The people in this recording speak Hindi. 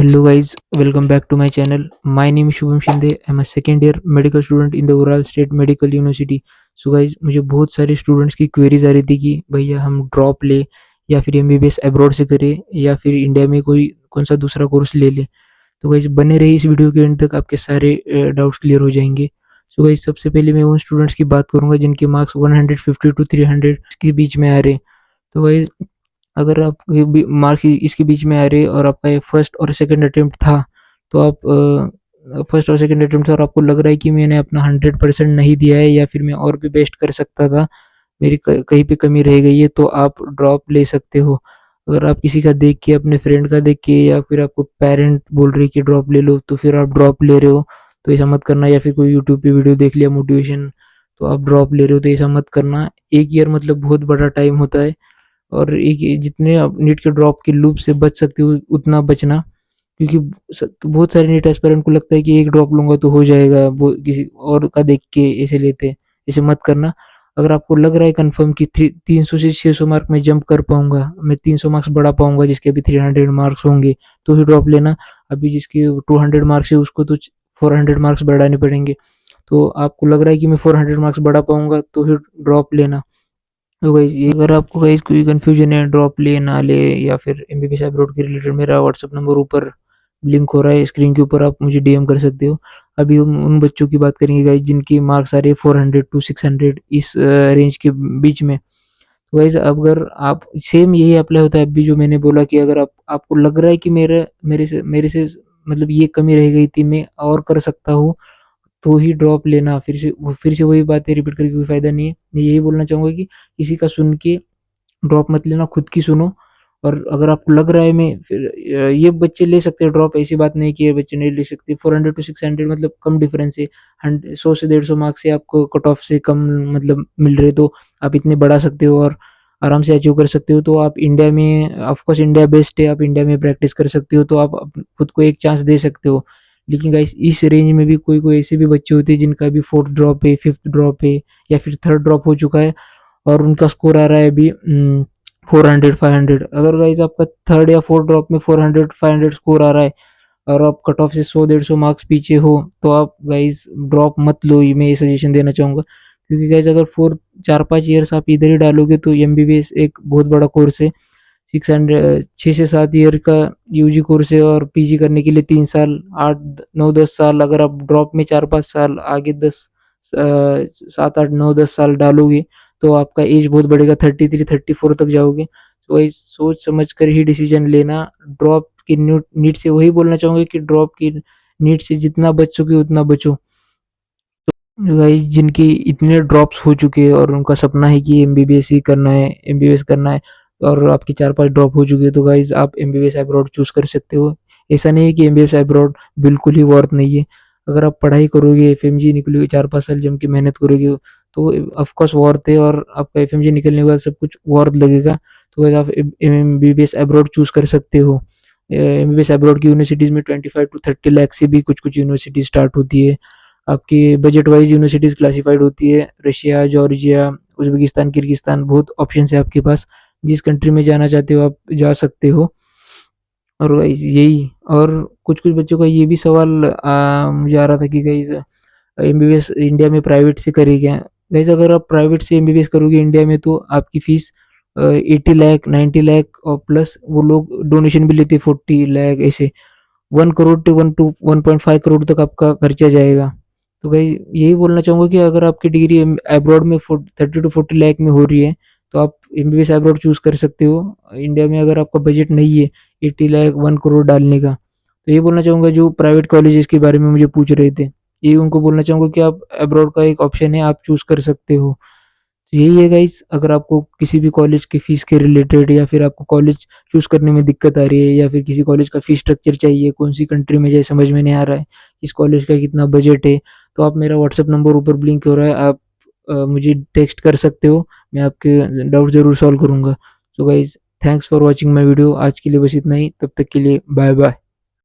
Hello guys, welcome back to my channel. My name is Shubham Shinde. I'm a second year medical student in the Ural State Medical University. So guys, मुझे बहुत सारे स्टूडेंट्स की क्वेरीज आ रही थी कि भैया हम ड्रॉप ले या फिर एमबीबीएस अब्रॉड से करें या फिर इंडिया में कोई कौन सा दूसरा कोर्स ले ले। तो गाइज बने रही इस वीडियो के एंड तक, आपके सारे डाउट्स क्लियर हो जाएंगे। सो गाइज सबसे पहले मैं उन स्टूडेंट्स की बात करूंगा जिनके मार्क्स 150 टू 300 के बीच में आ रहे। तो गाइज अगर आप मार्क्स इसके बीच में आ रहे और आपका ये फर्स्ट और सेकंड अटेम्प्ट था, तो आप फर्स्ट और सेकंड अटेम्प्ट था और आपको लग रहा है कि मैंने अपना 100% नहीं दिया है या फिर मैं और भी बेस्ट कर सकता था, मेरी कहीं पे कमी रह गई है, तो आप ड्रॉप ले सकते हो। अगर आप किसी का देख के, अपने फ्रेंड का देख के या फिर आपको पेरेंट बोल रहे कि ड्रॉप ले लो, तो फिर आप ड्रॉप ले रहे हो, तो ऐसा मत करना। या फिर कोई यूट्यूब पे वीडियो देख लिया मोटिवेशन, तो आप ड्रॉप ले रहे हो, तो ऐसा मत करना। एक ईयर मतलब बहुत बड़ा टाइम होता है, और एक जितने आप नीट के ड्रॉप के लूप से बच सकते हो उतना बचना। क्योंकि बहुत सारे नीट एस्पिरेंट को लगता है कि एक ड्रॉप लूंगा तो हो जाएगा, वो किसी और का देख के ऐसे लेते हैं। ऐसे मत करना। अगर आपको लग रहा है कंफर्म कि 300 से 600 मार्क में जंप कर पाऊंगा, मैं 300 मार्क्स बढ़ा पाऊंगा जिसके अभी 300 मार्क्स होंगे, तो ही ड्रॉप लेना। अभी जिसके 200 मार्क्स है उसको तो 400 मार्क्स बढ़ाने पड़ेंगे। तो आपको लग रहा है कि मैं 400 मार्क्स बढ़ा पाऊंगा तो ही ड्रॉप लेना। तो गाइस, ये अगर आपको गाइस कोई कंफ्यूजन है ड्रॉप ले ना ले या फिर एमबीबीएस अब्रॉड के रिलेटेड, मेरा व्हाट्सअप नंबर ऊपर लिंक हो रहा है स्क्रीन के ऊपर, आप मुझे डीएम कर सकते हो। अभी हम उन बच्चों की बात करेंगे गाइस जिनकी मार्क्स आ रहे हैं 400 टू 600 इस रेंज के बीच में। तो गाइस अगर आप सेम यही अप्लाई होता है अभी जो मैंने बोला कि अगर आपको लग रहा है कि मेरे से मतलब ये कमी रह गई थी, मैं और कर सकता हूँ, तो ही ड्रॉप लेना। फिर से वही बातें रिपीट करके कोई फायदा नहीं है। मैं यही बोलना चाहूंगा कि किसी का सुन के ड्रॉप मत लेना, खुद की सुनो। और अगर आपको लग रहा है मैं फिर ये बच्चे ले सकते हैं ड्रॉप, ऐसी बात नहीं कि ये बच्चे नहीं ले सकते। 400 टू 600 मतलब कम डिफरेंस है। 100 से 150 मार्क्स से आपको कट ऑफ से कम मतलब मिल रहे, तो आप इतने बढ़ा सकते हो और आराम से अचीव कर सकते हो। तो आप इंडिया में, ऑफकोर्स इंडिया बेस्ट है, आप इंडिया में प्रैक्टिस कर सकते हो, तो आप खुद को एक चांस दे सकते हो। लेकिन गाइस इस रेंज में भी कोई कोई ऐसे भी बच्चे होते हैं जिनका भी फोर्थ ड्रॉप है, फिफ्थ ड्रॉप है, या फिर थर्ड ड्रॉप हो चुका है और उनका स्कोर आ रहा है अभी 400 500। अगर गाइज आपका थर्ड या फोर्थ ड्रॉप में 400 500 स्कोर आ रहा है और आप कट ऑफ से 100 150 मार्क्स पीछे हो, तो आप गाइज ड्रॉप मत लो, ये मैं ये सजेशन देना चाहूंगा। क्योंकि गाइज अगर 4 4 5 ईयर्स आप इधर ही डालोगे तो एमबीबीएस एक बहुत बड़ा कोर्स है। 6 से 7 ईयर का यूजी कोर्स है, और पीजी करने के लिए 3 साल, 8 9 10 साल। अगर आप ड्रॉप में 4 5 साल आगे 7 8 9 10 साल डालोगे, तो आपका एज बहुत बढ़ेगा, 33 34 तक जाओगे। तो वही सोच समझ कर ही डिसीजन लेना। ड्रॉप की नीट से वही बोलना चाहूंगा कि ड्रॉप की नीट से जितना बच सके उतना बचो। गाइस जिनके इतने ड्रॉप्स हो चुके हैं और उनका सपना है कि एमबीबीएस ही करना है, एमबीबीएस करना है, और आपकी 4 5 ड्रॉप हो चुकी है, तो गाइस आप एमबीबीएस अब्रॉड चूज कर सकते हो। ऐसा नहीं है कि एमबीबीएस अब्रॉड बिल्कुल ही वर्थ नहीं है। अगर आप पढ़ाई करोगे, एफएमजी निकलोगे, 4 5 साल जम के मेहनत करोगे, तो ऑफकोर्स वर्थ है, और आपका एफएमजी निकलने के बाद सब कुछ वर्थ लगेगा। तो गाइस आप एमबीबीएस अब्रॉड चूज कर सकते हो। एमबीबीएस अब्रॉड की यूनिवर्सिटीज में 25 टू 30 लाख से भी कुछ कुछ यूनिवर्सिटी स्टार्ट होती है। आपकी बजट वाइज यूनिवर्सिटीज क्लासिफाइड होती है, रशिया, जॉर्जिया, उज्बेकिस्तान, किर्गिस्तान, बहुत ऑप्शन है आपके पास। जिस कंट्री में जाना चाहते हो आप जा सकते हो। और गाइस यही, और कुछ कुछ बच्चों का ये भी सवाल मुझे आ रहा था कि गाइस एमबीबीएस इंडिया में प्राइवेट से करे क्या। गाइस अगर आप प्राइवेट से एमबीबीएस करोगे इंडिया में, तो आपकी फीस 80 लाख 90 लाख, और प्लस वो लोग डोनेशन भी लेते 40 लाख, ऐसे 1 करोड़ टू 1.5 करोड़ तक आपका खर्चा जाएगा। तो भाई यही बोलना चाहूंगा कि अगर आपकी डिग्री अब्रॉड में 30 टू 40 लाख में हो रही है, तो आप एमबीबीएस अब्रॉड चूज कर सकते हो। इंडिया में अगर आपका बजट नहीं है 80 लाख 1 करोड़ डालने का, तो ये बोलना चाहूंगा जो प्राइवेट कॉलेजेस के बारे में मुझे पूछ रहे थे, ये उनको बोलना चाहूंगा कि आप अब्रॉड का एक ऑप्शन है, आप चूज कर सकते हो। तो यही है गाइस। अगर आपको किसी भी कॉलेज के फीस के रिलेटेड, या फिर आपको कॉलेज चूज करने में दिक्कत आ रही है, या फिर किसी कॉलेज का फीस स्ट्रक्चर चाहिए, कौन सी कंट्री में जाए समझ में नहीं आ रहा है, इस कॉलेज का कितना बजट है, तो आप मेरा व्हाट्सअप नंबर ऊपर ब्लिंक हो रहा है, आप मुझे टेक्स्ट कर सकते हो। मैं आपके डाउट ज़रूर सॉल्व करूंगा। So guys, thanks for watching my video. आज के लिए बस इतना ही, तब तक के लिए बाय बाय।